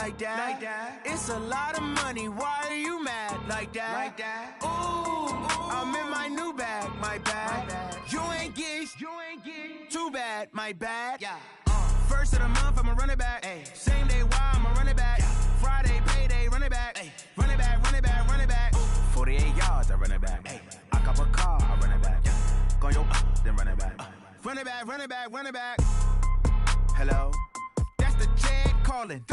like that. It's a lot of money, why are you mad like that? Ooh, I'm in my new bag, my bad. You ain't get too bad, my bad. First of the month, I'ma run it back. Same day, why I'ma run it back. Friday, payday, run it back. Run it back, run it back, run it back. 48 yards, I run it back. I cop a car, I run it back. Go yo, then run it back. Run it back, run it back, run it back. Hello? That's the jag calling.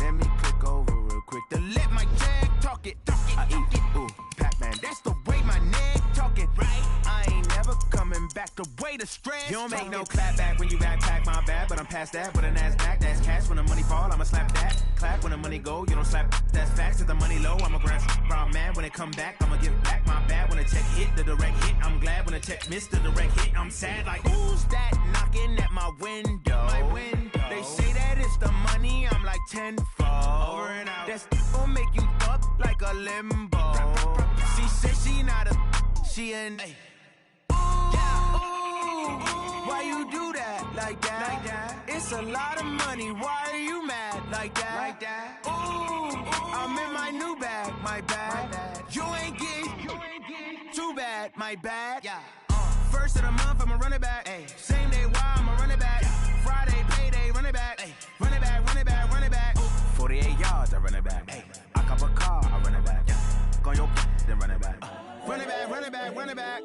Let me click over real quick to let my jag talk it. I eat it, ooh, Pac-Man. That's the way my neck talking, right? I ain't never coming back the way the stress. You don't make no clap back when you backpack, my bad, but I'm past that. With an ass back, that's cash. When the money fall, I'ma slap that. Clap when the money go, you don't slap. That's facts. If the money low, I'ma grab brown man. When it come back, I'ma give back my bad. When the check hit, the direct hit. I'm glad when the check missed the direct hit. I'm sad like, who's that knocking at my window? My window. They say that it's the money, I'm like tenfold. Over and out. That's gon' make you up like a limbo. She said she not a, she an. Why you do that like that? It's a lot of money, why are you mad like that? Ooh, I'm in my new bag, my bad. You ain't get too bad, my bad. First of the month, I'ma run it back. Same day, why I'ma run it back. Friday, payday, run it back. Run it back, run it back, run it back. 48 yards, I run it back. I cop a car, I run it back. Go yo, then run it back. Run it back, run it back, run it back.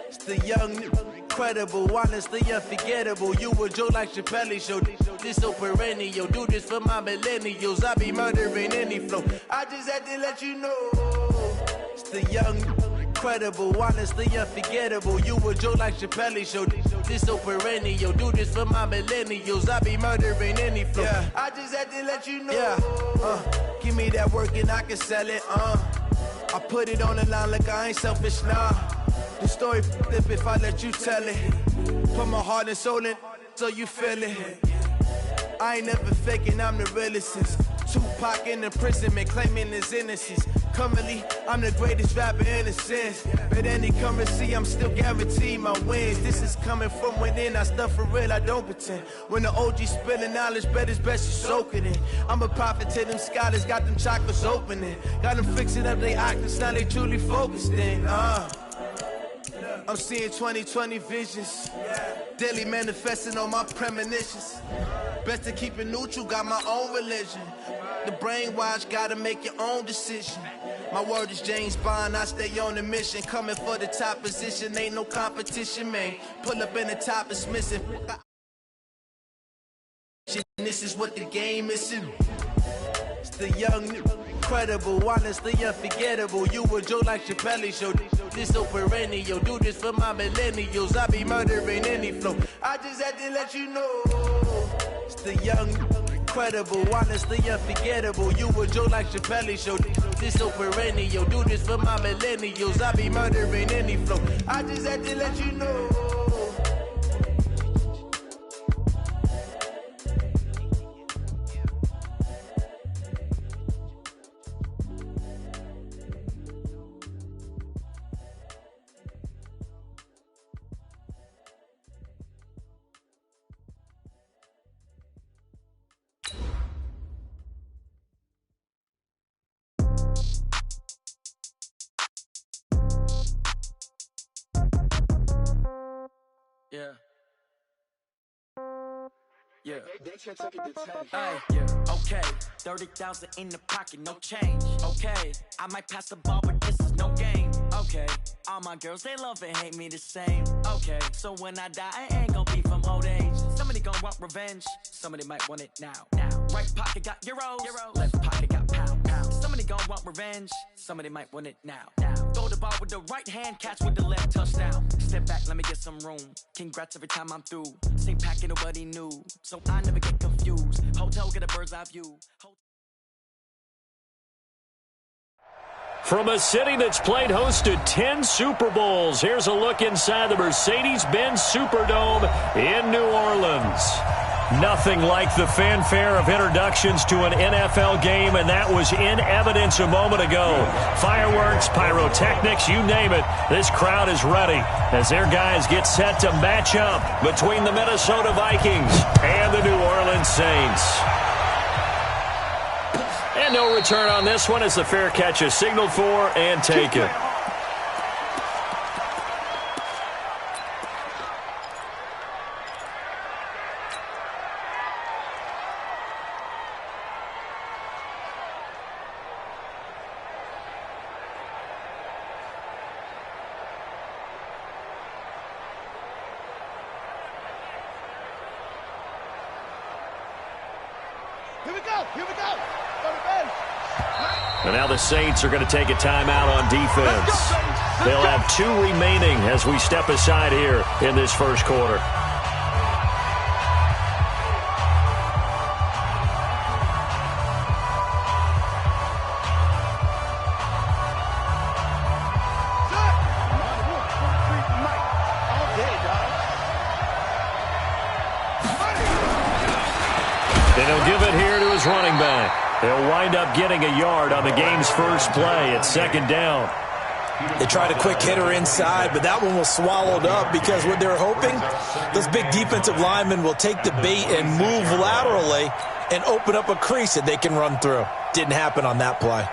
It's the young, incredible, honestly unforgettable. You a joke like Chappelle Show. This so perennial. Do this for my millennials. I be murdering any flow. I just had to let you know. It's the young, incredible, honestly unforgettable. You a joke like Chappelle Show. This so perennial. Do this for my millennials. I be murdering any flow. I just had to let you know. Give me that work and I can sell it. I put it on the line like I ain't selfish, nah. The story flip if I let you tell it. Put my heart and soul in so you feel it. I ain't never faking, I'm the realest since Tupac in imprisonment, claiming his innocence. Currently, I'm the greatest rapper in a sense. But any currency, I'm still guaranteed my wins. This is coming from within, I stuff for real, I don't pretend. When the OG spilling knowledge, bet it's best you soak it in. I'm a prophet to them scholars, got them chakras opening. Got them fixing up they octaves, now they truly focused in. I'm seeing 2020 visions. Daily manifesting on my premonitions. Best to keep it neutral, got my own religion. The brainwash, gotta make your own decision. My word is James Bond, I stay on a mission. Coming for the top position, ain't no competition, man. Pull up in the top, it's missing. This is what the game is. It's the young, incredible, honestly unforgettable. You a joke like Chappelle Show. This so perennial. Do this for my millennials. I be murdering any flow. I just had to let you know. It's the young, incredible, honestly unforgettable. You a joke like Chappelle Show. This so perennial. Do this for my millennials. I be murdering any flow. I just had to let you know. Okay, 30,000 in the pocket, no change. Okay, I might pass the ball, but this is no game. Okay, all my girls, they love and hate me the same. Okay, so when I die, I ain't gon' be from old age. Somebody gon' want revenge, somebody might want it now. Right pocket got euros, left pocket got pounds. Somebody gon' want revenge, somebody might want it now. Throw the ball with the right hand, catch with the left, touchdown. Step back, let me get some room. Congrats every time I'm through. Same packet, nobody knew, so I never get confused. Hotel, get a bird's eye view. From a city that's played host to 10 Super Bowls, here's a look inside the Mercedes-Benz Superdome in New Orleans. Nothing like the fanfare of introductions to an NFL game, and that was in evidence a moment ago. Fireworks, pyrotechnics, you name it. This crowd is ready as their guys get set to match up between the Minnesota Vikings and the New Orleans Saints. And no return on this one as the fair catch is signaled for and taken. And now the Saints are going to take a timeout on defense. They'll have 2 remaining as we step aside here in this first quarter. And he'll give it here to his running back. They'll wind up getting a yard on the game's first play. It's second down. They tried a quick hitter inside, but that one was swallowed up because what they're hoping, those big defensive linemen will take the bait and move laterally and open up a crease that they can run through. Didn't happen on that play.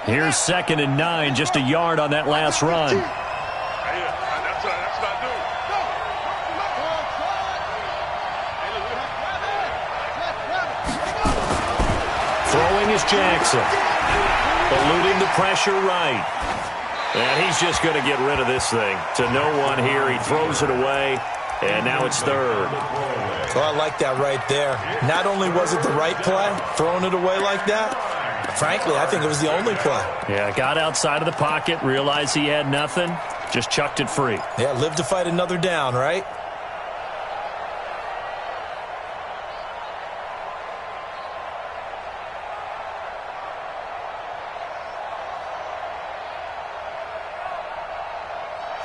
Here's 2nd and 9, just a yard on that last run. Throwing is Jackson. Eluding the pressure right. And he's just going to get rid of this thing. To no one here. He throws it away. And now it's 3rd. So I like that right there. Not only was it the right play, throwing it away like that, frankly, I think it was the only play. Yeah, got outside of the pocket, realized he had nothing, just chucked it free. Yeah, live to fight another down, right?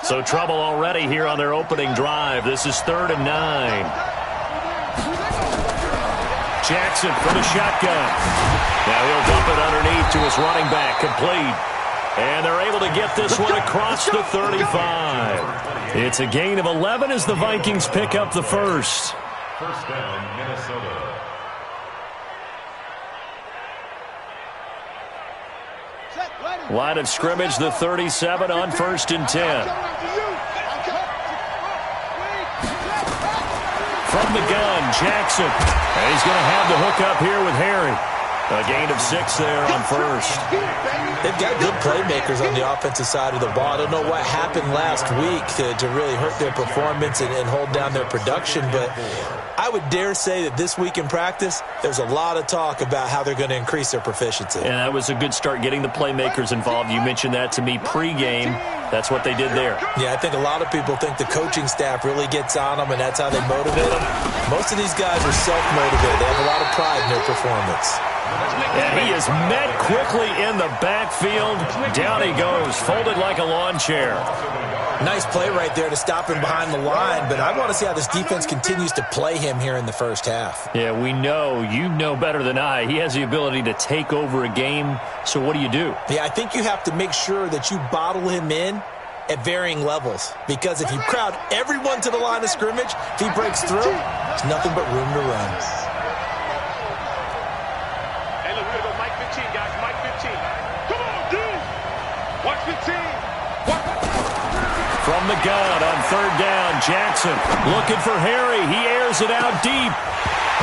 So trouble already here on their opening drive. This is 3rd and 9. Jackson for the shotgun. Now he'll dump it underneath to his running back, complete. And they're able to get this one across the 35. It's a gain of 11 as the Vikings pick up the first. First down, Minnesota. Line of scrimmage, the 37 on 1st and 10. From the gun, Jackson. And he's going to have the hook up here with Harry. A gain of 6 there on 1st. They've got good playmakers on the offensive side of the ball. I don't know what happened last week to really hurt their performance and hold down their production, but I would dare say that this week in practice, there's a lot of talk about how they're going to increase their proficiency. And that was a good start getting the playmakers involved. You mentioned that to me pregame. That's what they did there. Yeah, I think a lot of people think the coaching staff really gets on them, and that's how they motivate them. Most of these guys are self-motivated. They have a lot of pride in their performance. And he is met quickly in the backfield. Down he goes, folded like a lawn chair. Nice play right there to stop him behind the line, but I want to see how this defense continues to play him here in the first half. Yeah, we know. You know better than I. He has the ability to take over a game, so what do you do? Yeah, I think you have to make sure that you bottle him in at varying levels, because if you crowd everyone to the line of scrimmage, if he breaks through, there's nothing but room to run. From the gun on 3rd down, Jackson looking for Harry. He airs it out deep.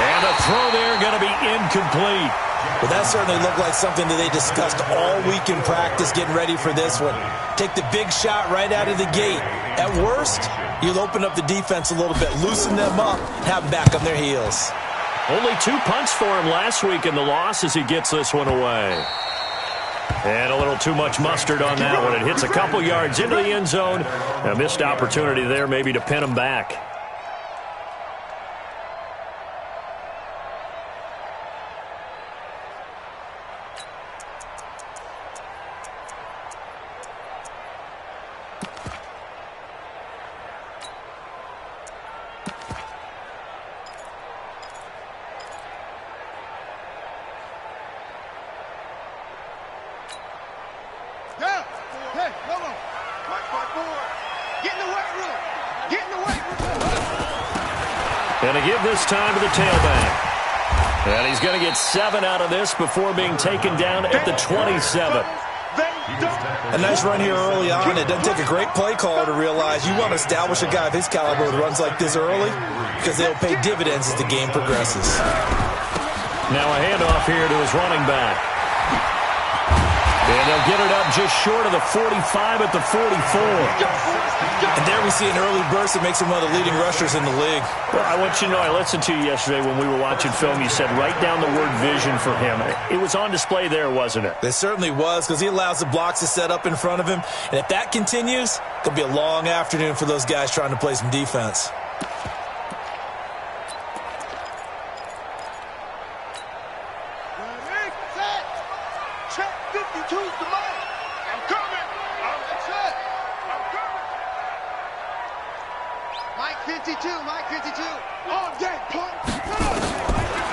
And a throw there going to be incomplete. Well, that certainly looked like something that they discussed all week in practice getting ready for this one. Take the big shot right out of the gate. At worst, you'll open up the defense a little bit, loosen them up, have them back on their heels. Only 2 punts for him last week in the loss as he gets this one away. And a little too much mustard on that one. It hits a couple yards into the end zone. A missed opportunity there maybe to pin him back. And to give this time to the tailback. And he's going to get 7 out of this before being taken down at the 27. A nice run here early on. It doesn't take a great play caller to realize you want to establish a guy of his caliber with runs like this early because they'll pay dividends as the game progresses. Now a handoff here to his running back. And they'll get it up just short of the 45 at the 44. And there we see an early burst that makes him one of the leading rushers in the league. Well, I want you to know, I listened to you yesterday when we were watching film. You said write down the word vision for him. It was on display there, wasn't it? It certainly was, because he allows the blocks to set up in front of him. And if that continues, it'll be a long afternoon for those guys trying to play some defense.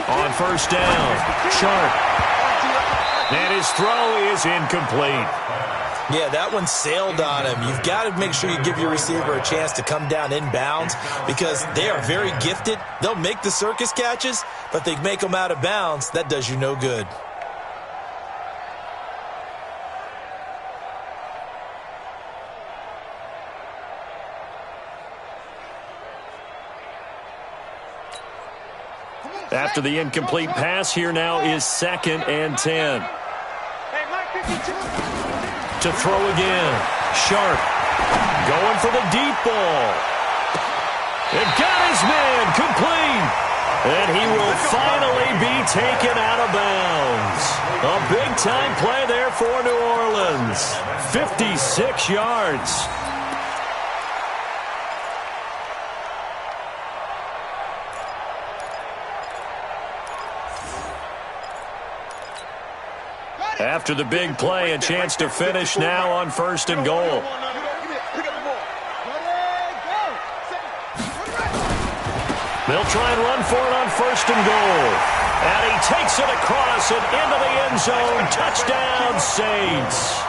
On first down, Sharp. And his throw is incomplete. Yeah, that one sailed on him. You've got to make sure you give your receiver a chance to come down inbounds because they are very gifted. They'll make the circus catches, but they make them out of bounds. That does you no good. After the incomplete pass, here now is 2nd and 10. To throw again. Sharp going for the deep ball. It got his man complete. And he will finally be taken out of bounds. A big-time play there for New Orleans. 56 yards. After the big play, a chance to finish now on 1st and goal. They'll try and run for it on 1st and goal. And he takes it across and into the end zone. Touchdown, Saints.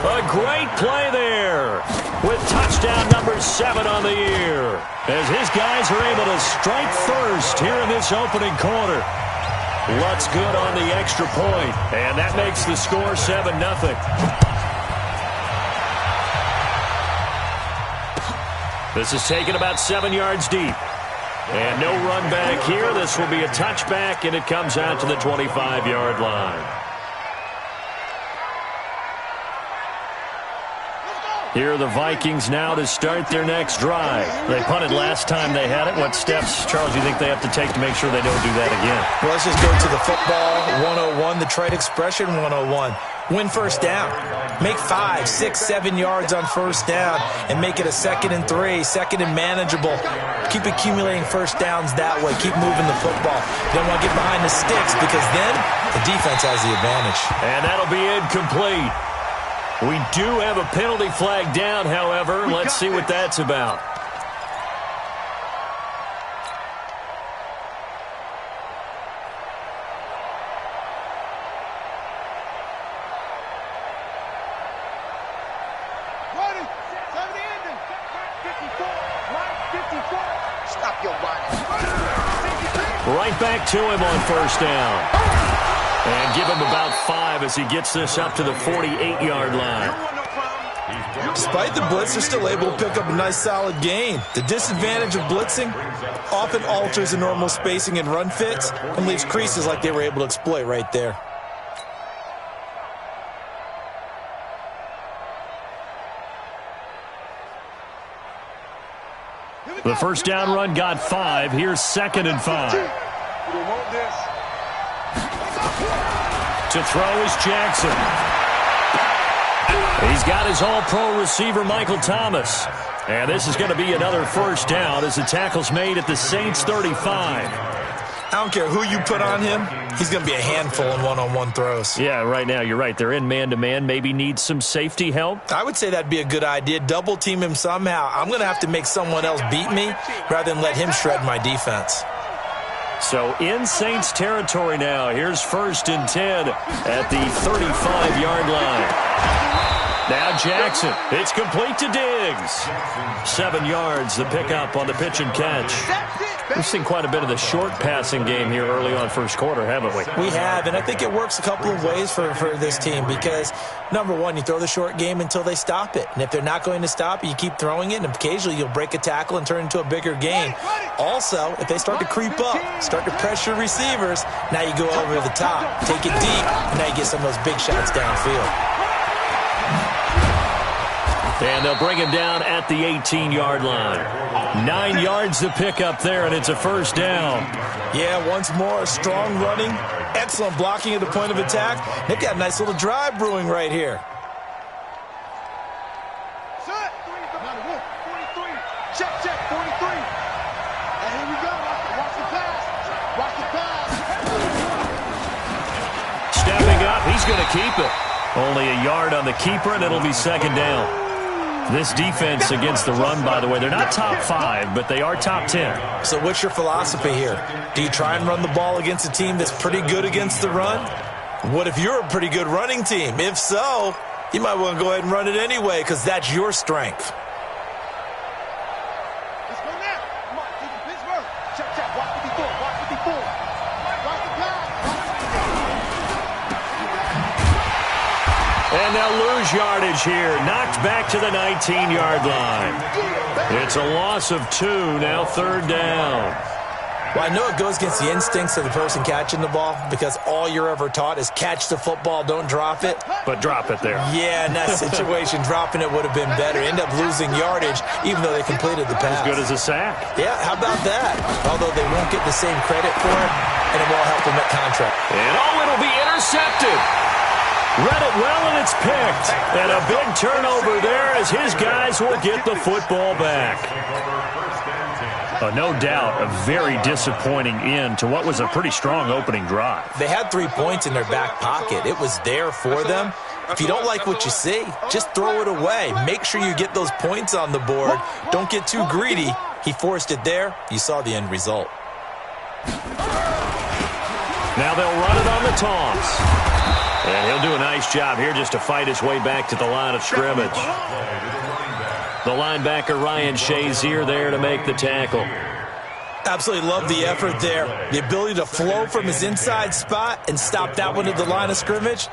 A great play there with touchdown number 7 on the year as his guys are able to strike first here in this opening quarter. Lutz good on the extra point, and that makes the score 7-0. This is taken about 7 yards deep. And no run back here. This will be a touchback, and it comes out to the 25-yard line. Here are the Vikings now to start their next drive. They punted last time they had it. What steps, Charles, do you think they have to take to make sure they don't do that again? Well, let's just go to the football 101, the trade expression 101. Win first down. Make 5, 6, 7 yards on first down and make it a 2nd and 3, 2nd and manageable. Keep accumulating first downs that way. Keep moving the football. You don't want to get behind the sticks because then the defense has the advantage. And that'll be incomplete. We do have a penalty flag down, however. Let's see what that's about. Right back to him on first down. And give him about 5 as he gets this up to the 48-yard line. Despite the blitz, they're still able to pick up a nice solid gain. The disadvantage of blitzing often alters the normal spacing and run fits and leaves creases like they were able to exploit right there. The first down run got 5. Here's 2nd and 5. To throw is Jackson. He's got his all-pro receiver, Michael Thomas. And this is going to be another first down as the tackle's made at the Saints' 35. I don't care who you put on him, he's going to be a handful in one-on-one throws. Yeah, right now, you're right. They're in man-to-man. Maybe need some safety help. I would say that'd be a good idea. Double-team him somehow. I'm going to have to make someone else beat me rather than let him shred my defense. So in Saints territory now. Here's 1st and 10 at the 35-yard line. Now Jackson. It's complete to Diggs. 7 yards, the pickup on the pitch and catch. We've seen quite a bit of the short passing game here early on first quarter, haven't we? We have, and I think it works a couple of ways for this team because, number one, you throw the short game until they stop it. And if they're not going to stop it, you keep throwing it, and occasionally you'll break a tackle and turn it into a bigger game. Also, if they start to creep up, start to pressure receivers, now you go over the top, take it deep, and now you get some of those big shots downfield. And they'll bring him down at the 18-yard line. 9 yards to pick up there, and it's a first down. Yeah, once more, strong running, excellent blocking at the point of attack. They've got a nice little drive brewing right here. Set. 43. Check, 43. And here we go. Watch the pass. Watch the pass. Stepping up, he's going to keep it. Only a yard on the keeper, and it'll be second down. This defense against the run, by the way, they're not top 5, but they are top 10. So what's your philosophy here? Do you try and run the ball against a team that's pretty good against the run? What if you're a pretty good running team? If so, you might want to go ahead and run it anyway because that's your strength. Let's go now. Come on, take it, Pittsburgh. Check. Watch 54. Watch 54. Watch the pass. And they'll lose yardage here. Knocked back to the 19-yard line. It's a loss of 2, now third down. Well, I know it goes against the instincts of the person catching the ball because all you're ever taught is catch the football, don't drop it. But drop it there. Yeah, in that situation, dropping it would have been better. End up losing yardage even though they completed the pass. As good as a sack. Yeah, how about that? Although they won't get the same credit for it, and it won't help them at contract. And it'll be intercepted. Read it well, and it's picked. And a big turnover there as his guys will get the football back. No doubt, a very disappointing end to what was a pretty strong opening drive. They had 3 points in their back pocket. It was there for them. If you don't like what you see, just throw it away. Make sure you get those points on the board. Don't get too greedy. He forced it there. You saw the end result. Now they'll run it on the toss. And he'll do a nice job here just to fight his way back to the line of scrimmage. The linebacker, Ryan Shazier, there to make the tackle. Absolutely love the effort there. The ability to flow from his inside spot and stop that one at the line of scrimmage.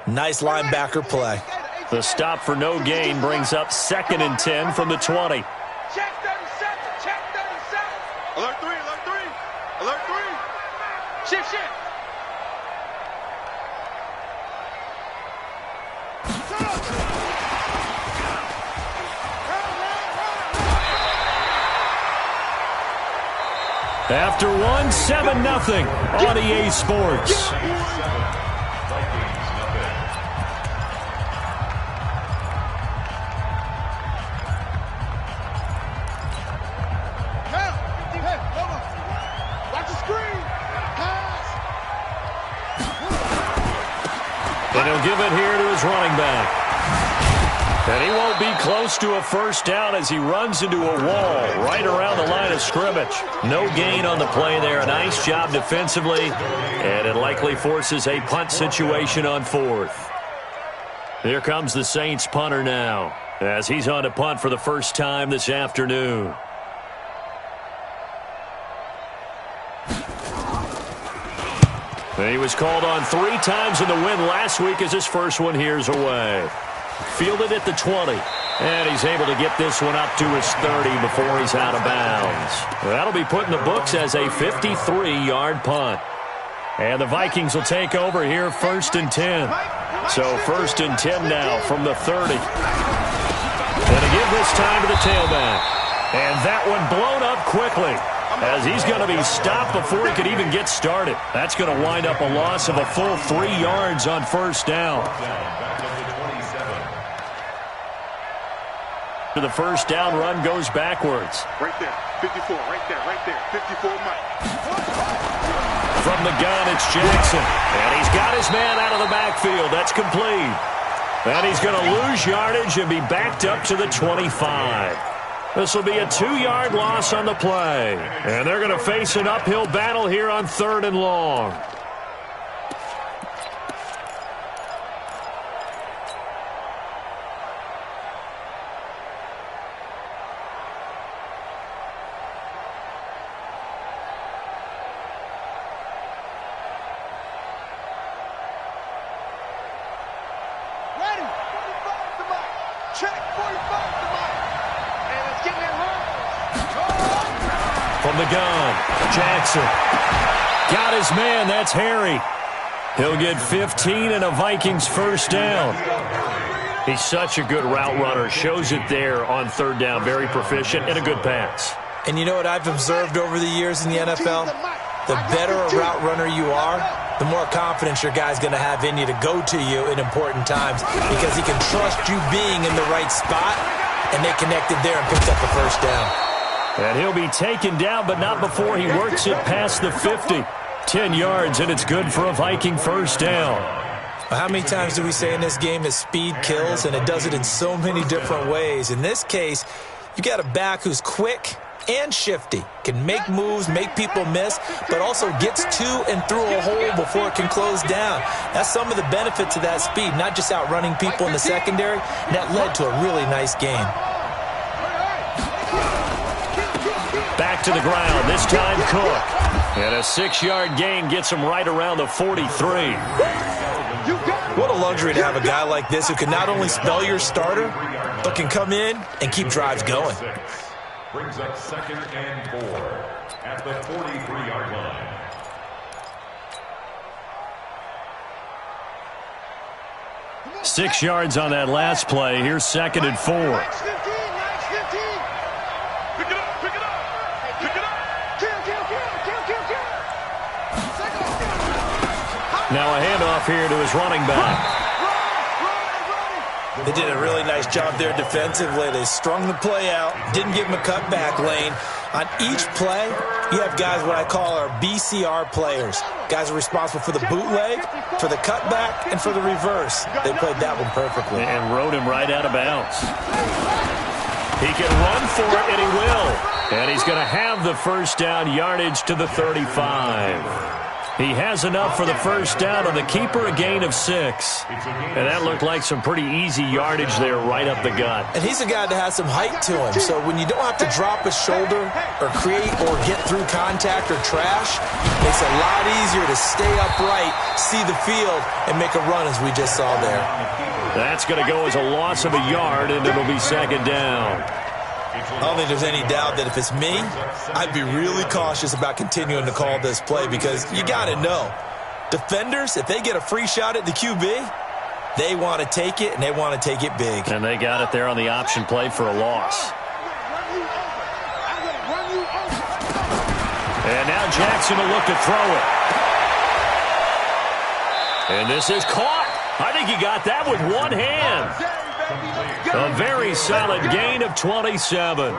Nice linebacker play. The stop for no gain brings up 2nd and 10 from the 20. Check 37. Check 37. Alert 3. Alert 3. Alert 3. Shift. After 7-0 on EA Sports. Watch the screen. Pass. And he'll give it here to his running back. And he won't be close to a first down as he runs into a wall right around the line of scrimmage. No gain on the play there. A nice job defensively. And it likely forces a punt situation on 4th. Here comes the Saints punter now as he's on to punt for the first time this afternoon. He was called on 3 times in the win last week as his first one here's away. Fielded at the 20. And he's able to get this one up to his 30 before he's out of bounds. That'll be put in the books as a 53-yard punt. And the Vikings will take over here 1st and 10. So 1st and 10 now from the 30. And to give this time to the tailback. And that one blown up quickly as he's going to be stopped before he could even get started. That's going to wind up a loss of a full 3 yards on first down. The first down run goes backwards. Right there, 54, right there, 54 Mike. From the gun, it's Jackson. And he's got his man out of the backfield. That's complete. And he's going to lose yardage and be backed up to the 25. This will be a 2-yard loss on the play. And they're going to face an uphill battle here on 3rd and long. Check 45 to Mike. And it's getting it home. From the gun, Jackson. Got his man, that's Harry. He'll get 15 and a Vikings first down. He's such a good route runner. Shows it there on third down. Very proficient and a good pass. And you know what I've observed over the years in the NFL? The better a route runner you are, the more confidence your guy's going to have in you to go to you in important times because he can trust you being in the right spot, and they connected there and picked up the first down. And he'll be taken down, but not before he works it past the 50. 10 yards, and it's good for a Viking first down. How many times do we say in this game that speed kills, and it does it in so many different ways? In this case, you got a back who's quick and shifty, can make moves, make people miss, but also gets to and through a hole before it can close down. That's some of the benefits of that speed, not just outrunning people in the secondary. And that led to a really nice game. Back to the ground, this time Cook. And a 6-yard gain gets him right around the 43. What a luxury to have a guy like this who can not only spell your starter, but can come in and keep drives going. Brings up 2nd and 4 at the 43-yard line. Six yards on that last play. Here's 2nd and 4. Now a handoff here to his running back. They did a really nice job there defensively. They strung the play out, didn't give him a cutback lane. On each play, you have guys what I call our BCR players. Guys are responsible for the bootleg, for the cutback, and for the reverse. They played that one perfectly. And rode him right out of bounds. He can run for it, and he will. And he's going to have the first down yardage to the 35. He has enough for the first down on the keeper, a gain of 6. And that looked like some pretty easy yardage there right up the gut. And he's a guy that has some height to him, so when you don't have to drop a shoulder or create or get through contact or trash, it's a lot easier to stay upright, see the field, and make a run as we just saw there. That's going to go as a loss of a yard, and it'll be 2nd down. I don't think there's any doubt that if it's me, I'd be really cautious about continuing to call this play because you got to know, defenders, if they get a free shot at the QB, they want to take it, and they want to take it big. And they got it there on the option play for a loss. And now Jackson will look to throw it. And this is caught. I think he got that with one hand. A very solid gain of 27.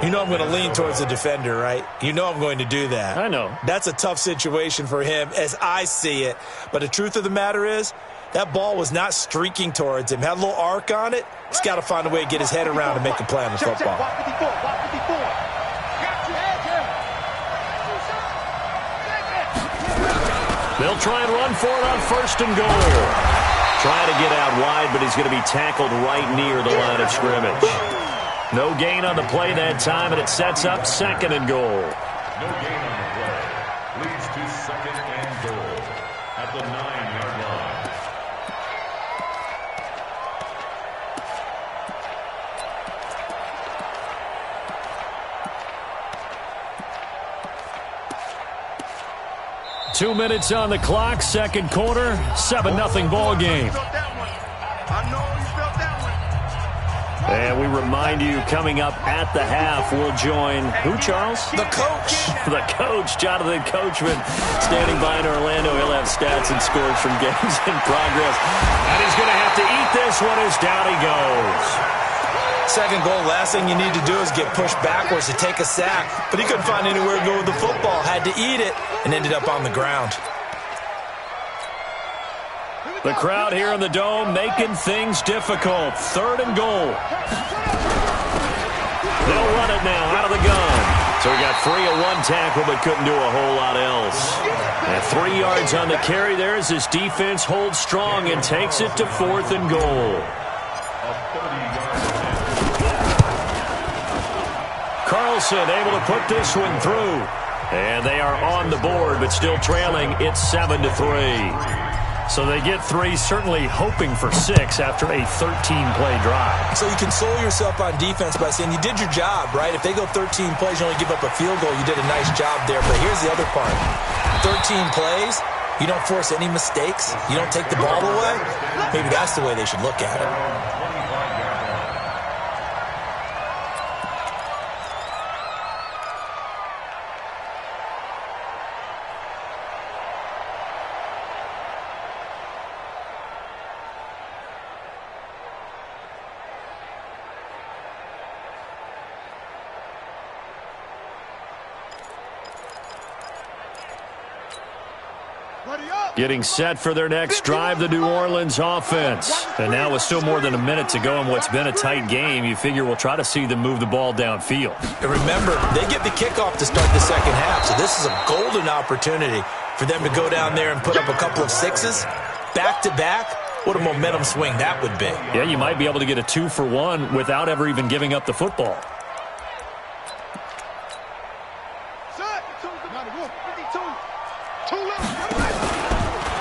You know I'm going to lean towards the defender, right? You know I'm going to do that. I know. That's a tough situation for him as I see it. But the truth of the matter is, that ball was not streaking towards him. Had a little arc on it. He's got to find a way to get his head around and make a play on the football. They'll try and run for it on 1st and goal. Trying to get out wide, but he's going to be tackled right near the line of scrimmage. No gain on the play that time, and it sets up 2nd and goal. No gain on the play. Leads to 2nd and goal at the 9-yard line. Two minutes on the clock, 2nd quarter, 7-0 ball game. And we remind you, coming up at the half, we'll join who, Charles? The coach. The coach, Jonathan Coachman, standing by in Orlando. He'll have stats and scores from games in progress. And he's going to have to eat this one as down he goes. 2nd goal, last thing you need to do is get pushed backwards to take a sack. But he couldn't find anywhere to go with the football, had to eat it, and ended up on the ground. The crowd here in the Dome making things difficult. 3rd and goal. They'll run it now out of the gun. So he got free of one tackle but couldn't do a whole lot else. And 3 yards on the carry there as his defense holds strong and takes it to 4th and goal. Carlson able to put this one through. And they are on the board but still trailing. It's 7-3. So they get 3, certainly hoping for 6 after a 13-play drive. So you console yourself on defense by saying you did your job, right? If they go 13 plays, you only give up a field goal, you did a nice job there. But here's the other part. 13 plays, you don't force any mistakes, you don't take the ball away. Maybe that's the way they should look at it. Getting set for their next drive, the New Orleans offense. And now with still more than a minute to go in what's been a tight game, you figure we'll try to see them move the ball downfield. And remember, they get the kickoff to start the second half, so this is a golden opportunity for them to go down there and put up a couple of 6s back-to-back. What a momentum swing that would be. Yeah, you might be able to get a 2-for-1 without ever even giving up the football.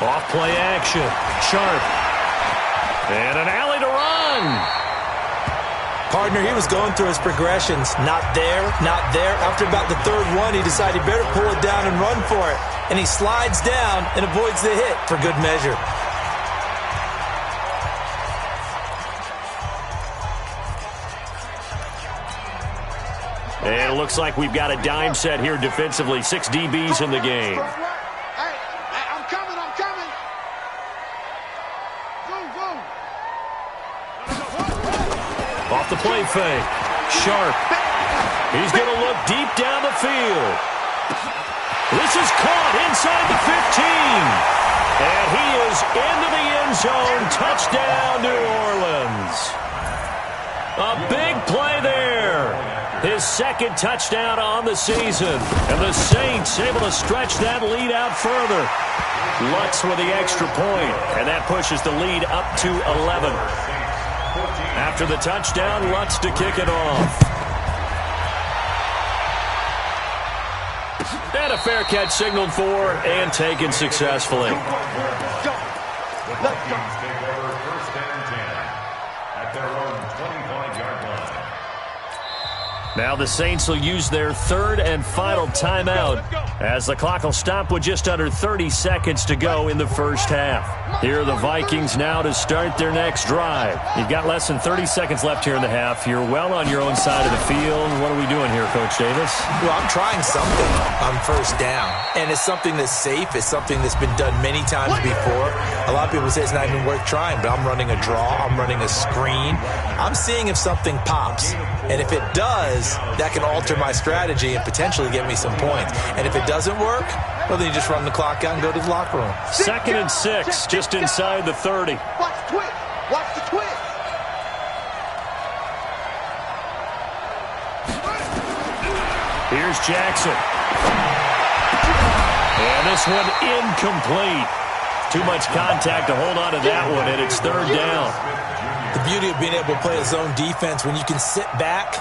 Off play action. Sharp. And an alley to run. Partner, he was going through his progressions. Not there, not there. After about the third one, he decided he better pull it down and run for it. And he slides down and avoids the hit for good measure. And it looks like we've got a dime set here defensively. 6 DBs in the game. Off the play fake. Sharp. He's going to look deep down the field. This is caught inside the 15. And he is into the end zone. Touchdown, New Orleans. A big play there. His second touchdown on the season. And the Saints able to stretch that lead out further. Lutz with the extra point. And that pushes the lead up to 11. After the touchdown, Lutz to kick it off. And a fair catch signaled for and taken successfully. The Vikings take over 1st and 10 at their own 25-yard line. Now the Saints will use their 3rd and final timeout as the clock will stop with just under 30 seconds to go in the first half. Here are the Vikings now to start their next drive. You've got less than 30 seconds left here in the half. You're well on your own side of the field. What are we doing here, Coach Davis? Well, I'm trying something on first down, and it's something that's safe. It's something that's been done many times before. A lot of people say it's not even worth trying, but I'm running a draw. I'm running a screen. I'm seeing if something pops, and if it does, that can alter my strategy and potentially get me some points. And if it doesn't work, well, then you just run the clock out and go to the locker room. 2nd and 6, just inside the 30. Watch the twist. Watch the twist. Here's Jackson. And this one incomplete. Too much contact to hold on to that one, and it's 3rd down. The beauty of being able to play a zone defense, when you can sit back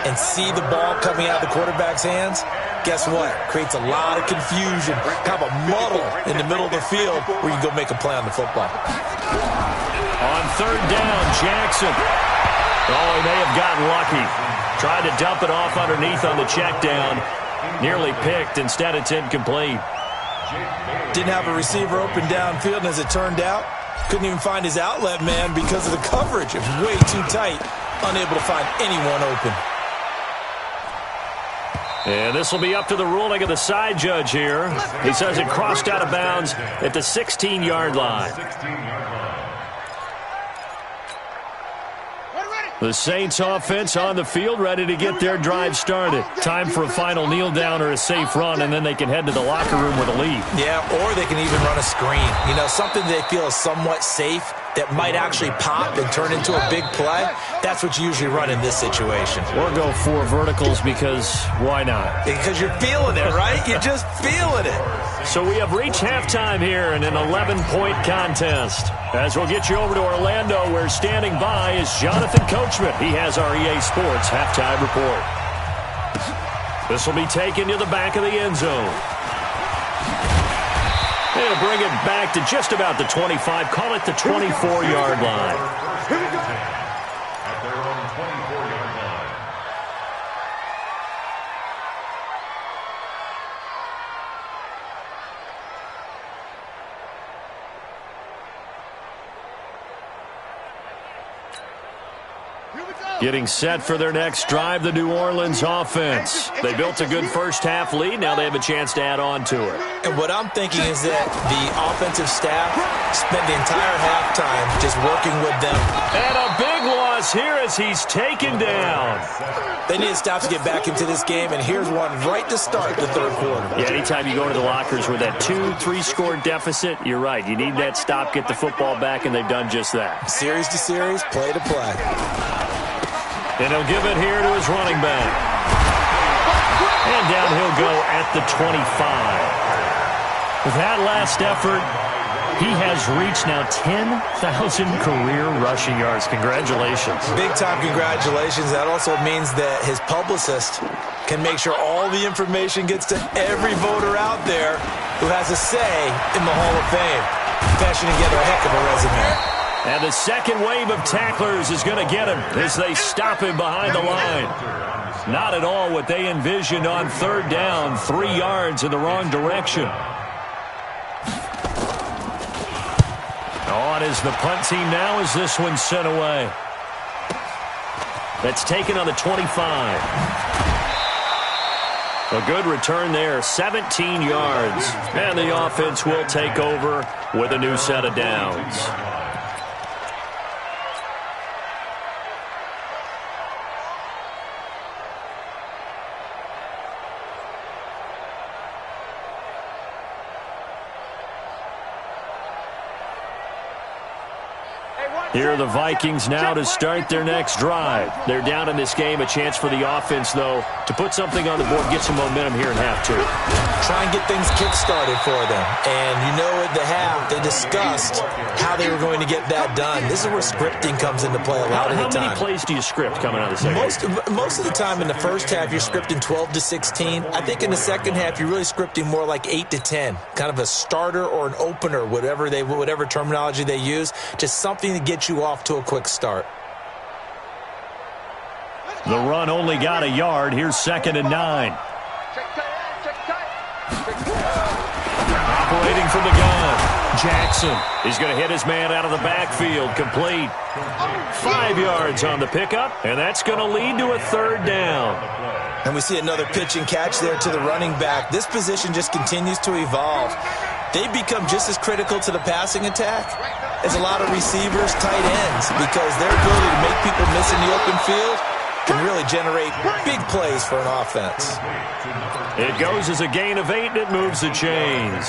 and see the ball coming out of the quarterback's hands, guess what? Creates a lot of confusion, kind of a muddle in the middle of the field where you can go make a play on the football. On 3rd down, Jackson. Oh, he may have gotten lucky. Tried to dump it off underneath on the check down. Nearly picked. Instead, it's incomplete. Didn't have a receiver open downfield, and as it turned out, couldn't even find his outlet man because of the coverage. It was way too tight. Unable to find anyone open. And this will be up to the ruling of the side judge here. He says it crossed out of bounds at the 16-yard line. The Saints offense on the field, ready to get their drive started. Time for a final kneel down or a safe run, and then they can head to the locker room with a lead. Yeah, or they can even run a screen. You know, something they feel is somewhat safe that might actually pop and turn into a big play. That's what you usually run in this situation. Or go 4 verticals because why not? Because you're feeling it, right? You're just feeling it. So we have reached halftime here in an 11-point contest. As we'll get you over to Orlando, where standing by is Jonathan Coachman. He has our EA Sports halftime report. This will be taken to the back of the end zone. They'll bring it back to just about the 25. Call it the 24-yard line. Here we go. At their own 24-yard line. Getting set for their next drive, the New Orleans offense. They built a good first-half lead. Now they have a chance to add on to it. And what I'm thinking is that the offensive staff spent the entire halftime just working with them. And a big loss here as he's taken down. They need to stop to get back into this game, and here's one right to start the third quarter. Yeah, anytime you go to the lockers with that 2-3 score deficit, you're right. You need that stop, get the football back, and they've done just that. Series to series, play to play. And he'll give it here to his running back. And down he'll go at the 25. With that last effort, he has reached now 10,000 career rushing yards. Congratulations. Big-time congratulations. That also means that his publicist can make sure all the information gets to every voter out there who has a say in the Hall of Fame. Fashioning together a heck of a resume. And the second wave of tacklers is going to get him as they stop him behind the line. Not at all what they envisioned on third down, 3 yards in the wrong direction. On is the punt team now as this one's sent away. That's taken on the 25. A good return there, 17 yards. And the offense will take over with a new set of downs. Here are the Vikings now to start their next drive. They're down in this game. A chance for the offense, though, to put something on the board, get some momentum here in half two. Try and get things kick-started for them. And you know at the half, they discussed how they were going to get that done. This is where scripting comes into play a lot of the time. How many plays do you script coming out of the second? Most of the time in the first half, you're scripting 12 to 16. I think in the second half, you're really scripting more like 8 to 10. Kind of a starter or an opener, whatever terminology they use. Just something to get you off to a quick start. The run only got a yard. Here's 2nd and 9. Operating from the gun. Jackson. He's going to hit his man out of the backfield. Complete. 5 yards on the pickup, and that's going to lead to a third down. And we see another pitch and catch there to the running back. This position just continues to evolve. They become just as critical to the passing attack as a lot of receivers, tight ends, because their ability to make people miss in the open field can really generate big plays for an offense. It goes as a gain of 8, and it moves the chains.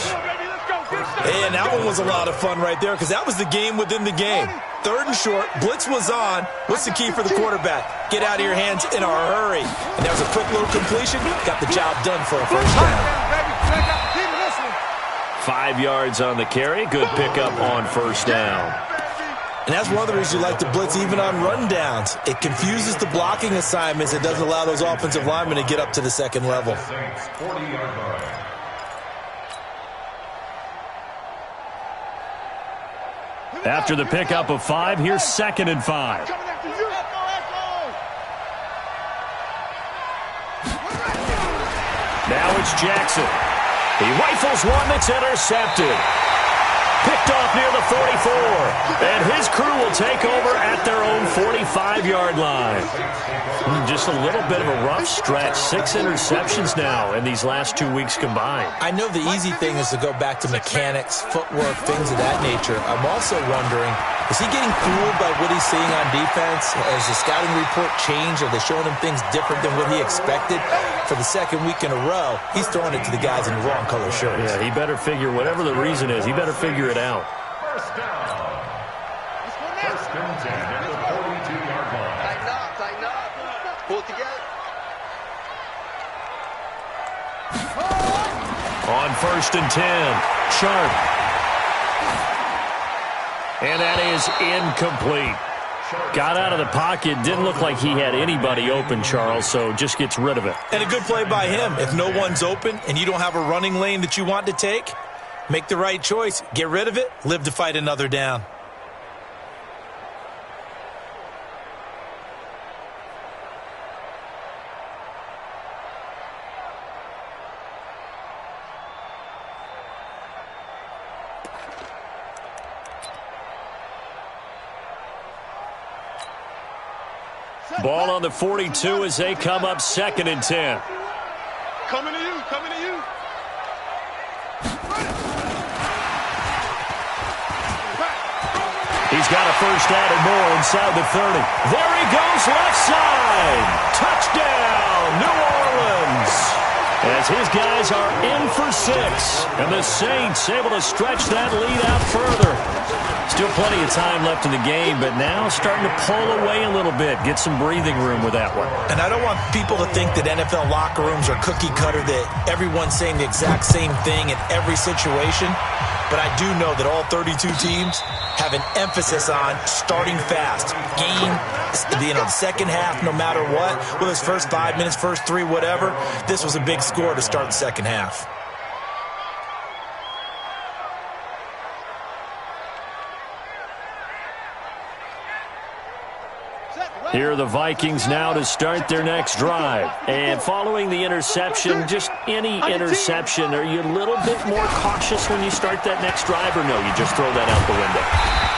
And that one was a lot of fun right there because that was the game within the game. 3rd and short, blitz was on. What's the key for the quarterback? Get out of your hands in a hurry. And that was a quick little completion. Got the job done for a first down. 5 yards on the carry. Good pickup on first down. And that's one of the reasons you like to blitz even on rundowns. It confuses the blocking assignments. It doesn't allow those offensive linemen to get up to the second level. After the pickup of 5, here's 2nd and 5. Now it's Jackson. He rifles one that's intercepted. Picked off near the 44. And his crew will take over at their own 45-yard line. Just a little bit of a rough stretch. 6 interceptions now in these last 2 weeks combined. I know the easy thing is to go back to mechanics, footwork, things of that nature. I'm also wondering, is he getting fooled by what he's seeing on defense? Has the scouting report changed? Are they showing him things different than what he expected? For the second week in a row, he's throwing it to the guys in the wrong color shirts. Yeah, he better figure, whatever the reason is, he better figure it out. First down. First and 10 at the 42-yard line. Tighten up. Pull it together. On 1st and 10, Sharp. And that is incomplete. Got out of the pocket. Didn't look like he had anybody open, Charles, so just gets rid of it. And a good play by him. If no one's open and you don't have a running lane that you want to take, Make the right choice. Get rid of it. Live to fight another down. Ball on the 42 as they come up 2nd and 10. Coming to you, coming to you. He's got a first down and more inside the 30. There he goes, left side. Touchdown, New Orleans. As his guys are in for 6. And the Saints able to stretch that lead out further. Still plenty of time left in the game, but now starting to pull away a little bit. Get some breathing room with that one. And I don't want people to think that NFL locker rooms are cookie cutter, that everyone's saying the exact same thing in every situation. But I do know that all 32 teams have an emphasis on starting fast. Game, the second half, no matter what. Whether it's first 5 minutes, first 3, whatever. This was a big score to start the second half. Here are the Vikings now to start their next drive. And following the interception, just any interception, are you a little bit more cautious when you start that next drive, or no, you just throw that out the window?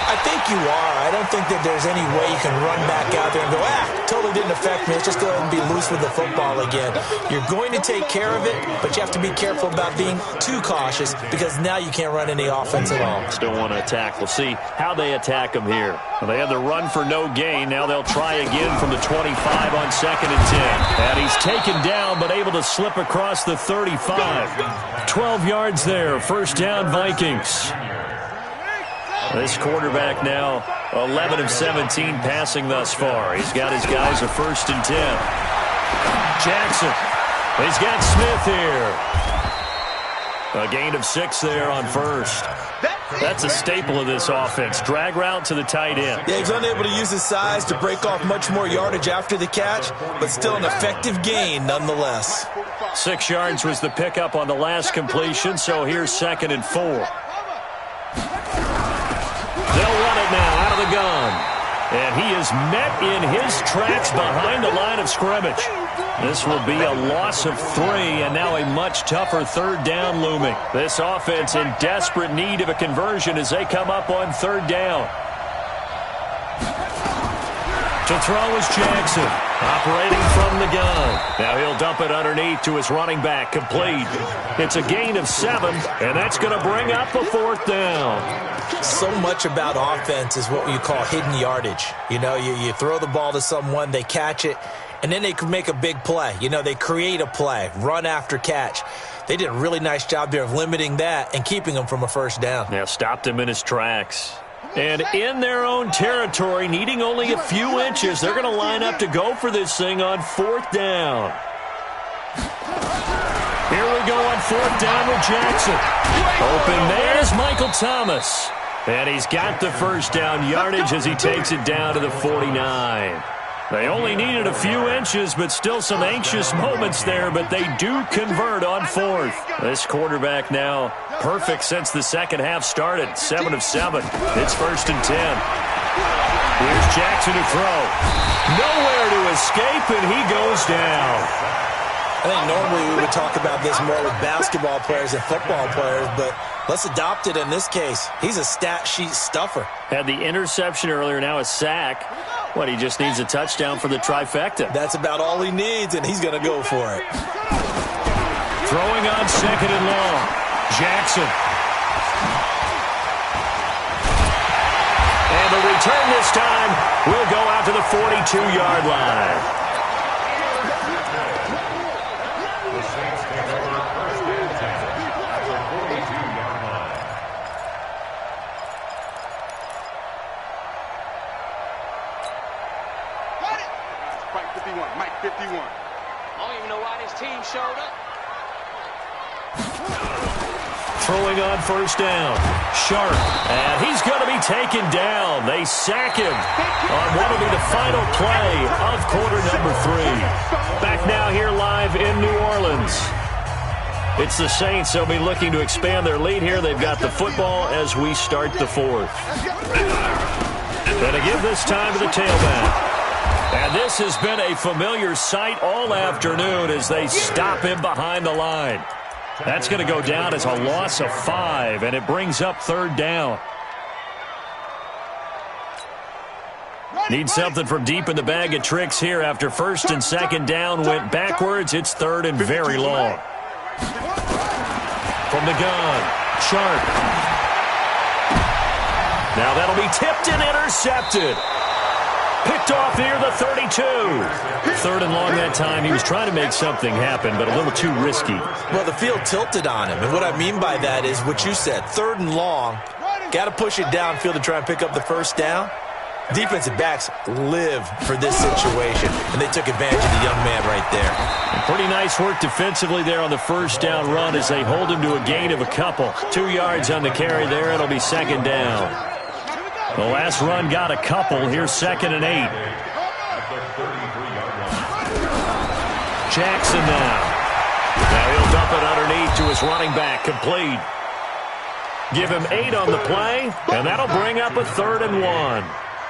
I think you are. I don't think that there's any way you can run back out there and go, totally didn't affect me. Let's just go ahead and be loose with the football again. You're going to take care of it, but you have to be careful about being too cautious because now you can't run any offense at all. Still want to attack. We'll see how they attack them here. Well, they had the run for no gain. Now they'll try again from the 25 on 2nd and 10. And he's taken down but able to slip across the 35. 12 yards there. First down, Vikings. This quarterback now 11 of 17 passing thus far. He's got his guys a 1st and 10. Jackson. He's got Smith here. A gain of 6 there on first. That's a staple of this offense. Drag route to the tight end. Yeah, he's unable to use his size to break off much more yardage after the catch, but still an effective gain nonetheless. 6 yards was the pickup on the last completion, so here's 2nd and 4. They'll run it now out of the gun. And he is met in his tracks behind the line of scrimmage. This will be a loss of 3, and now a much tougher 3rd down looming. This offense in desperate need of a conversion as they come up on 3rd down. To throw is Jackson, operating from the gun. Now he'll dump it underneath to his running back, complete. It's a gain of 7, and that's going to bring up a 4th down. So much about offense is what you call hidden yardage. You know, you throw the ball to someone, they catch it, and then they can make a big play. You know, they create a play, run after catch. They did a really nice job there of limiting that and keeping him from a 1st down. Now stopped him in his tracks. And in their own territory, needing only a few inches, they're going to line up to go for this thing on 4th down. Here we go on 4th down with Jackson. Open there is Michael Thomas. And he's got the 1st down yardage as he takes it down to the 49. They only needed a few inches, but still some anxious moments there, but they do convert on 4th. This quarterback now perfect since the second half started, 7 of 7. It's 1st and 10. Here's Jackson to throw. Nowhere to escape, and he goes down. I think normally we would talk about this more with basketball players and football players, but let's adopt it in this case. He's a stat sheet stuffer. Had the interception earlier, now a sack. What, he just needs a touchdown for the trifecta. That's about all he needs, and he's going to go for it. Throwing on 2nd and long. Jackson. And the return this time will go out to the 42-yard line. The Saints take over 1st and 10 at the 42-yard line. Mike 51, Mike 51. I don't even know why this team showed up. Throwing on 1st down. Sharp. And he's going to be taken down. They sack him on what will be the final play of quarter number 3. Back now here live in New Orleans. It's the Saints. They'll be looking to expand their lead here. They've got the football as we start the fourth. And to give this time to the tailback. And this has been a familiar sight all afternoon as they stop him behind the line. That's going to go down as a loss of 5, and it brings up third down. Need something from deep in the bag of tricks here after first and second down went backwards. It's third and very long. From the gun, Sharp. Now that'll be tipped and intercepted. Picked off near the 32. Third and long that time. He was trying to make something happen, but a little too risky. Well, the field tilted on him, and what I mean by that is what you said. Third and long, got to push it downfield to try and pick up the first down. Defensive backs live for this situation, and they took advantage of the young man right there. And pretty nice work defensively there on the first down run as they hold him to a gain of a couple. 2 yards on the carry there. It'll be second down. The last run got a couple. Here's 2nd and 8. Jackson now. Now he'll dump it underneath to his running back. Complete. Give him 8 on the play, and that'll bring up a 3rd and 1.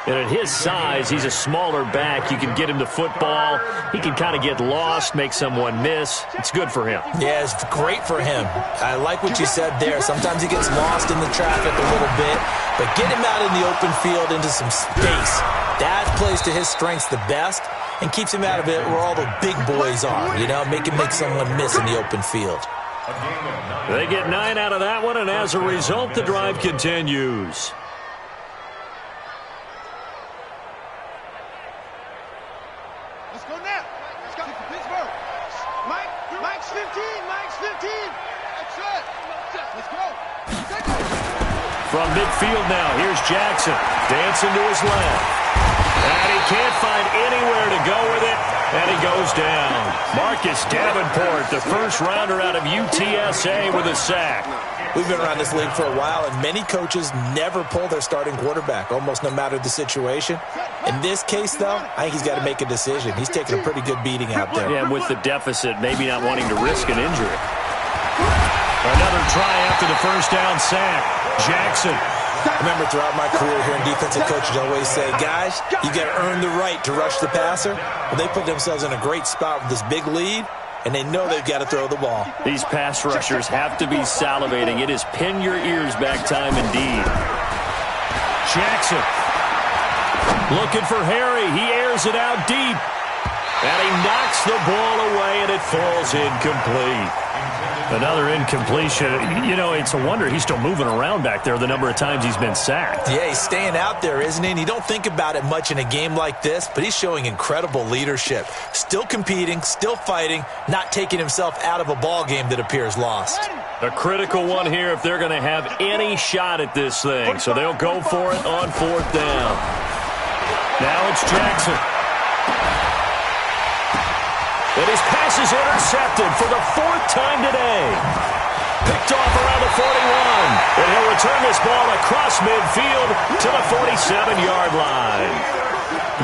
And at his size, he's a smaller back. You can get him the football. He can kind of get lost, make someone miss. It's good for him. Yeah, it's great for him. I like what you said there. Sometimes he gets lost in the traffic a little bit, but get him out in the open field into some space. That plays to his strengths the best and keeps him out of it where all the big boys are, you know, make someone miss in the open field. They get 9 out of that one, and as a result, the drive continues. From midfield now, here's Jackson. Dancing to his left. And he can't find anywhere to go with it, and he goes down. Marcus Davenport, the first rounder out of UTSA with a sack. We've been around this league for a while, and many coaches never pull their starting quarterback, almost no matter the situation. In this case, though, I think he's got to make a decision. He's taking a pretty good beating out there. Yeah, with the deficit, maybe not wanting to risk an injury. Another try after the first down sack. Jackson. Remember, throughout my career here in defensive coaches, I always say, guys, you got to earn the right to rush the passer. Well, they put themselves in a great spot with this big lead, and they know they've got to throw the ball. These pass rushers have to be salivating. It is pin your ears back time indeed. Jackson. Looking for Harry. He airs it out deep. And he knocks the ball away, and it falls incomplete. Another incompletion. You know, it's a wonder he's still moving around back there the number of times he's been sacked. Yeah, he's staying out there, isn't he? And you don't think about it much in a game like this, but he's showing incredible leadership. Still competing, still fighting, not taking himself out of a ball game that appears lost. A critical one here if they're going to have any shot at this thing. So they'll go for it on 4th down. Now it's Jackson. And his pass is intercepted for the 4th time today. Picked off around the 41. And he'll return this ball across midfield to the 47-yard line.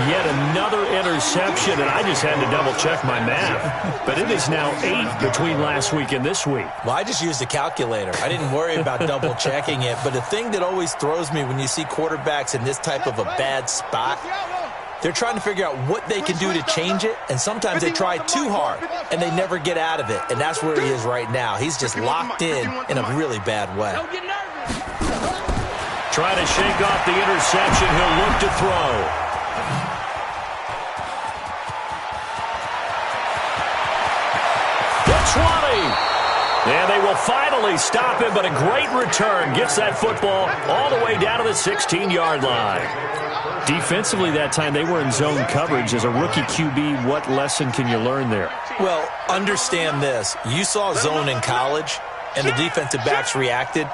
Yet another interception, and I just had to double-check my math. But it is now 8 between last week and this week. Well, I just used a calculator. I didn't worry about double-checking it. But the thing that always throws me when you see quarterbacks in this type of a bad spot, they're trying to figure out what they can do to change it, and sometimes they try too hard, and they never get out of it, and that's where he is right now. He's just locked in a really bad way. Trying to shake off the interception. He'll look to throw. The 20. And they will finally stop him, but a great return gets that football all the way down to the 16-yard line. Defensively that time, they were in zone coverage. As a rookie QB, what lesson can you learn there? Well, understand this. You saw zone in college, and the defensive backs reacted,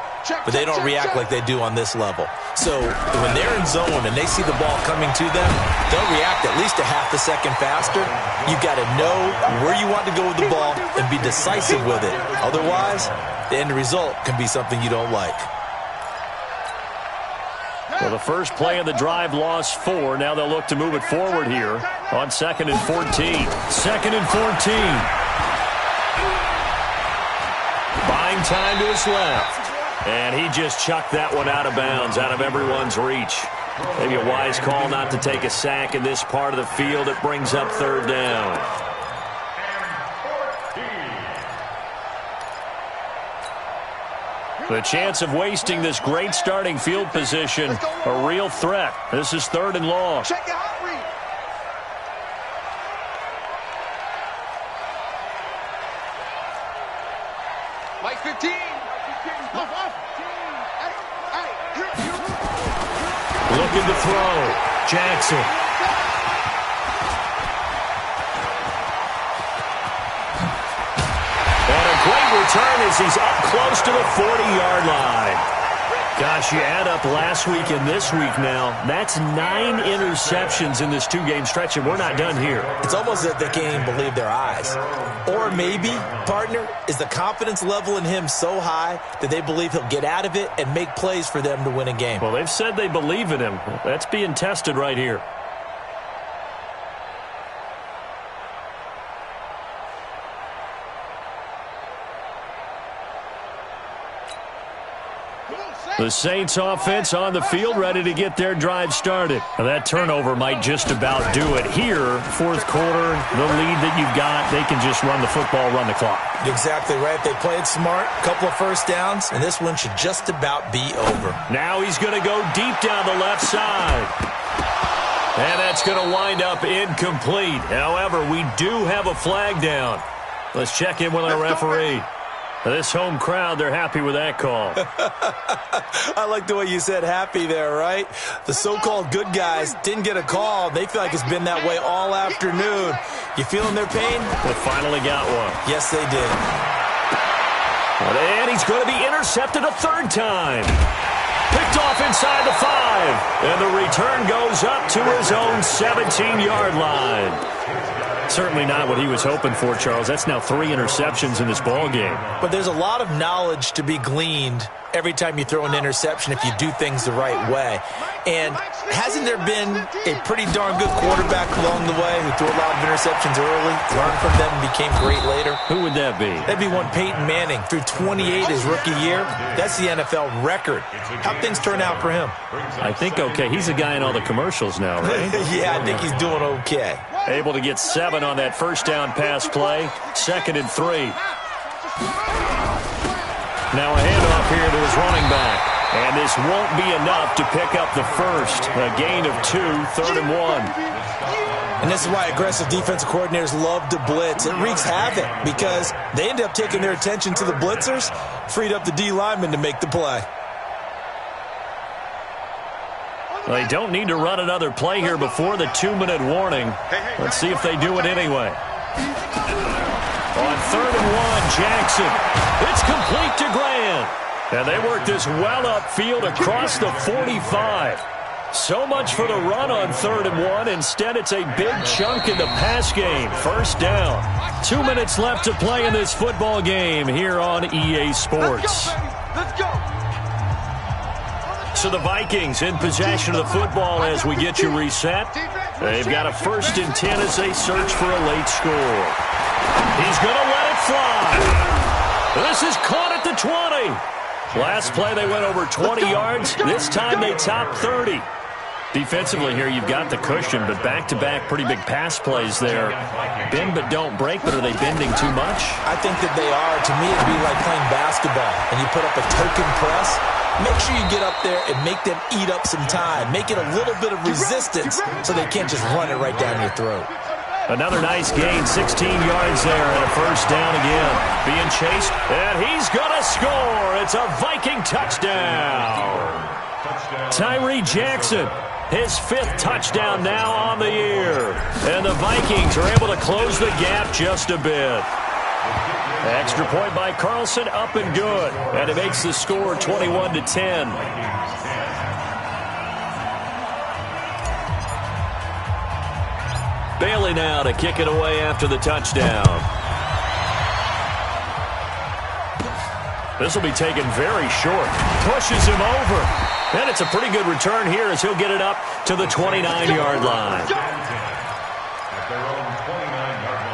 but they don't react like they do on this level. So when they're in zone and they see the ball coming to them, they'll react at least a half a second faster. You've got to know where you want to go with the ball and be decisive with it. Otherwise, the end result can be something you don't like. Well, the first play of the drive lost 4. Now they'll look to move it forward here on 2nd and 14. 2nd and 14. Throwing time to his left. And he just chucked that one out of bounds, out of everyone's reach. Maybe a wise call not to take a sack in this part of the field. It brings up third down. The chance of wasting this great starting field position, a real threat. This is third and long. Check your hot read. Mike 15. Looking to throw. Jackson. And a great return as he's up close to the 40-yard line. Gosh, you add up last week and this week now, that's 9 interceptions in this two-game stretch, and we're not done here. It's almost as if they can't even believe their eyes. Or maybe, partner, is the confidence level in him so high that they believe he'll get out of it and make plays for them to win a game. Well, they've said they believe in him. That's being tested right here. The Saints offense on the field, ready to get their drive started. Now that turnover might just about do it here. Fourth quarter, the lead that you've got, they can just run the football, run the clock. Exactly right. They played smart, a couple of first downs, and this one should just about be over. Now he's going to go deep down the left side. And that's going to wind up incomplete. However, we do have a flag down. Let's check in with our referee. This home crowd, they're happy with that call. I like the way you said happy there, right? The so-called good guys didn't get a call. They feel like it's been that way all afternoon. You feeling their pain? They finally got one. Yes, they did. And he's going to be intercepted a third time. Picked off inside the 5. And the return goes up to his own 17-yard line. Certainly not what he was hoping for, Charles. That's now 3 interceptions in this ball game. But there's a lot of knowledge to be gleaned every time you throw an interception if you do things the right way. And hasn't there been a pretty darn good quarterback along the way who threw a lot of interceptions early, learned from them, and became great later? Who would that be? That'd be one Peyton Manning. Threw 28 his rookie year. That's the NFL record. How'd things turn out for him? I think okay. He's a guy in all the commercials now, right? Yeah, I think he's doing okay. Able to get 7 on that first down pass play. 2nd and 3. Now a handoff here to his running back. And this won't be enough to pick up the first. A gain of 2, 3rd and 1. And this is why aggressive defensive coordinators love to blitz. It wreaks havoc because they end up taking their attention to the blitzers, freed up the D lineman to make the play. They don't need to run another play here before the 2-minute warning. Let's see if they do it anyway. On 3rd and 1, Jackson. It's complete to Grant. And they work this well upfield across the 45. So much for the run on 3rd and 1. Instead, it's a big chunk in the pass game. First down. 2 minutes left to play in this football game here on EA Sports. Let's go. So the Vikings in possession of the football as we get you reset. They've got a 1st and 10 as they search for a late score. He's going to let it fly. This is caught at the 20. Last play they went over 20 yards. This time they top 30. Defensively here, you've got the cushion, but back-to-back pretty big pass plays there. Bend but don't break, but are they bending too much? I think that they are. To me, it'd be like playing basketball, and you put up a token press. Make sure you get up there and make them eat up some time. Make it a little bit of resistance so they can't just run it right down your throat. Another nice gain, 16 yards there, and a first down again. Being chased, and he's going to score. It's a Viking touchdown. Tyree Jackson, his 5th touchdown now on the year. And the Vikings are able to close the gap just a bit. Extra point by Carlson, up and good. And it makes the score 21-10. Bailey now to kick it away after the touchdown. This will be taken very short. Pushes him over. And it's a pretty good return here as he'll get it up to the 29-yard line. At their own 29-yard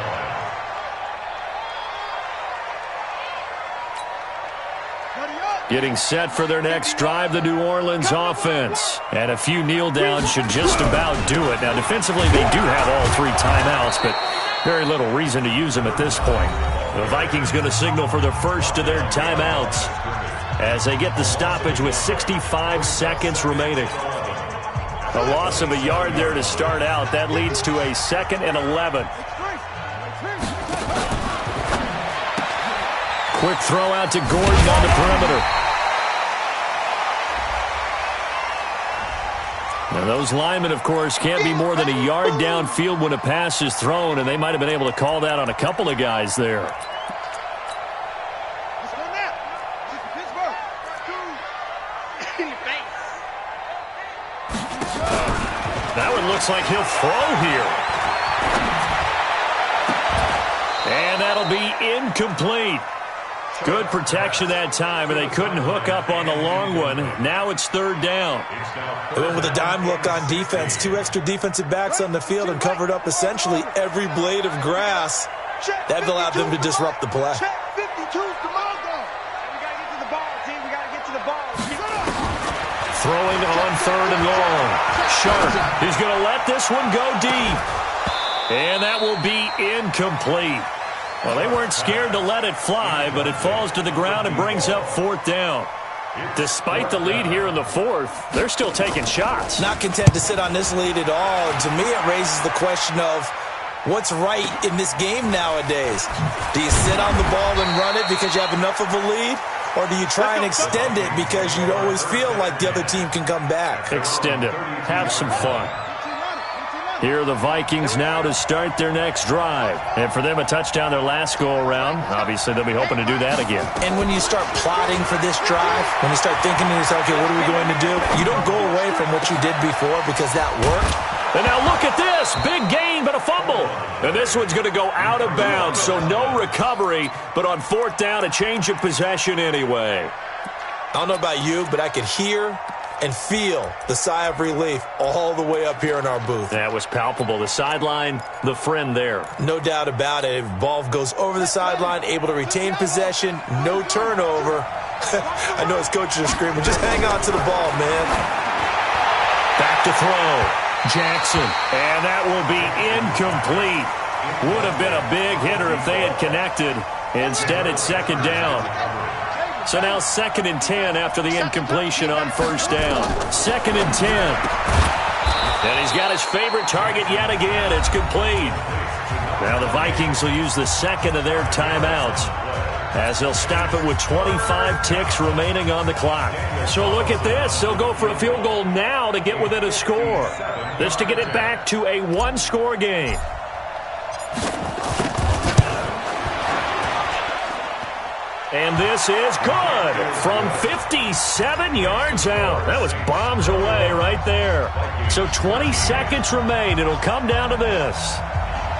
Getting set for their next drive, the New Orleans offense. And a few kneel downs should just about do it. Now, defensively, they do have all 3 timeouts, but very little reason to use them at this point. The Vikings going to signal for the first of their timeouts as they get the stoppage with 65 seconds remaining. A loss of a yard there to start out. That leads to a 2nd and 11. Quick throw out to Gordon on the perimeter. Now those linemen, of course, can't be more than a yard downfield when a pass is thrown, and they might have been able to call that on a couple of guys there. That one looks like he'll throw here. And that'll be incomplete. Good protection that time, and they couldn't hook up on the long one. Now it's 3rd down. They went with a dime look on defense. 2 extra defensive backs on the field and covered up essentially every blade of grass. That allowed them to disrupt the play. Throwing on 3rd and long. Sharp. He's going to let this one go deep. And that will be incomplete. Well, they weren't scared to let it fly, but it falls to the ground and brings up 4th down. Despite the lead here in the 4th, they're still taking shots. Not content to sit on this lead at all. And to me, it raises the question of what's right in this game nowadays. Do you sit on the ball and run it because you have enough of a lead? Or do you try and extend it because you always feel like the other team can come back? Extend it. Have some fun. Here are the Vikings now to start their next drive. And for them, a touchdown their last go-around. Obviously, they'll be hoping to do that again. And when you start plotting for this drive, when you start thinking to yourself, okay, what are we going to do? You don't go away from what you did before because that worked. And now look at this. Big gain, but a fumble. And this one's going to go out of bounds, so no recovery. But on 4th down, a change of possession anyway. I don't know about you, but I could hear and feel the sigh of relief all the way up here in our booth. That was palpable. The sideline, the friend there. No doubt about it. If ball goes over the sideline, able to retain possession, no turnover. I know his coaches are screaming, just hang on to the ball, man. Back to throw. Jackson. And that will be incomplete. Would have been a big hitter if they had connected. Instead, it's 2nd down. So now 2nd and 10 after the incompletion on 1st down. 2nd and 10. And he's got his favorite target yet again. It's complete. Now the Vikings will use the 2nd of their timeouts as they'll stop it with 25 ticks remaining on the clock. So look at this. They'll go for a field goal now to get within a score. This to get it back to a 1-score game. And this is good from 57 yards out. That was bombs away right there. So 20 seconds remain. It'll come down to this.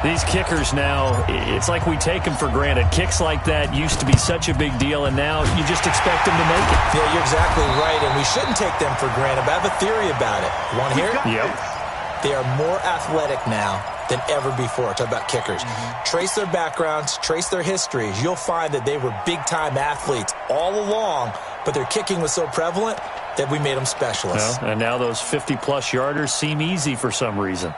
These kickers now, it's like we take them for granted. Kicks like that used to be such a big deal, and now you just expect them to make it. Yeah, you're exactly right, and we shouldn't take them for granted. But I have a theory about it. Want to hear it? Yep. They are more athletic now than ever before. Talk about kickers. Trace their backgrounds, trace their histories. You'll find that they were big-time athletes all along, but their kicking was so prevalent that we made them specialists. Well, and now those 50-plus yarders seem easy for some reason.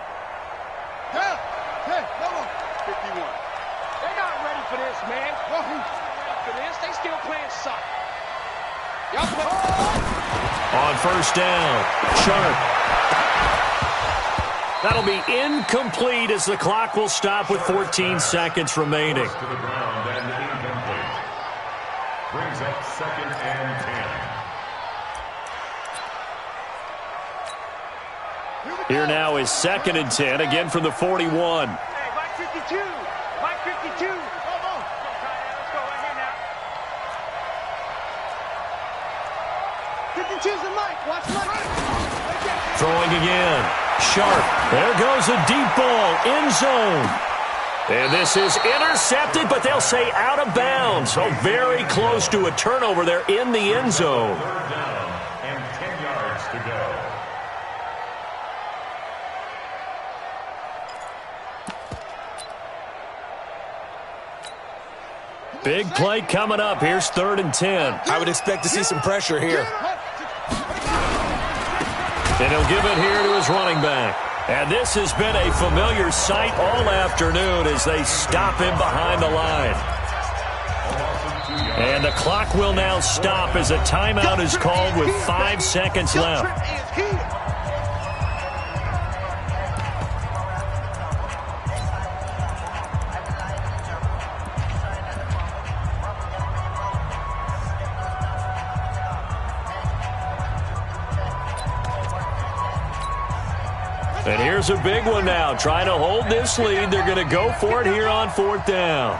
On 1st down, Sharp. That'll be incomplete as the clock will stop with 14 seconds remaining. To the ground and incomplete. Brings up 2nd and 10. Here now is 2nd and 10, again from the 41. Hey, Mike 52. Mike 52. Come on. Let's go right here now. 52's the Mike. Watch Mike. Throwing again. Sharp. There goes a deep ball. End zone. And this is intercepted, but they'll say out of bounds. So very close to a turnover there in the end zone. 3rd down and 10 yards to go. Big play coming up. Here's 3rd and 10. I would expect to see some pressure here. And he'll give it here to his running back. And this has been a familiar sight all afternoon as they stop him behind the line. And the clock will now stop as a timeout is called with 5 seconds left. And here's a big one now. Trying to hold this lead. They're going to go for it here on 4th down.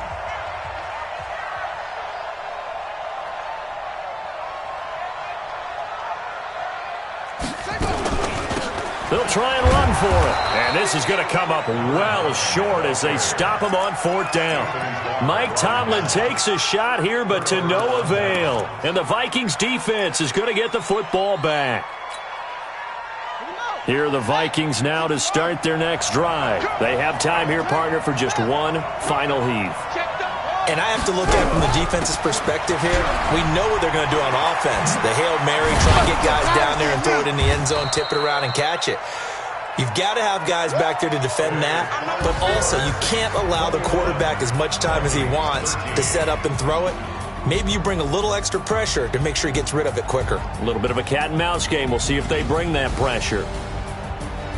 They'll try and run for it. And this is going to come up well short as they stop him on 4th down. Mike Tomlin takes a shot here, but to no avail. And the Vikings defense is going to get the football back. Here are the Vikings now to start their next drive. They have time here, partner, for just one final heave. And I have to look at it from the defense's perspective here. We know what they're going to do on offense. The Hail Mary, try and get guys down there and throw it in the end zone, tip it around and catch it. You've got to have guys back there to defend that, but also you can't allow the quarterback as much time as he wants to set up and throw it. Maybe you bring a little extra pressure to make sure he gets rid of it quicker. A little bit of a cat and mouse game. We'll see if they bring that pressure.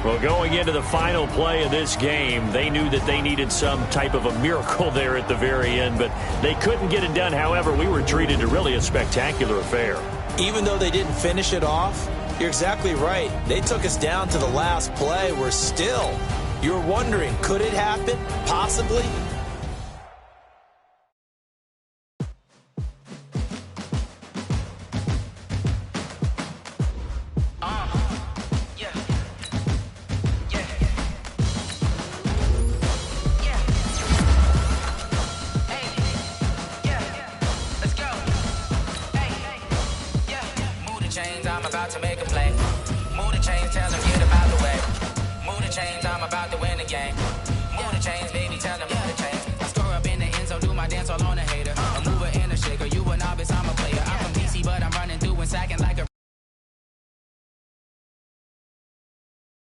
Well, going into the final play of this game, they knew that they needed some type of a miracle there at the very end, but they couldn't get it done. However, we were treated to really a spectacular affair. Even though they didn't finish it off, you're exactly right. They took us down to the last play. We're still, you're wondering, could it happen? Possibly.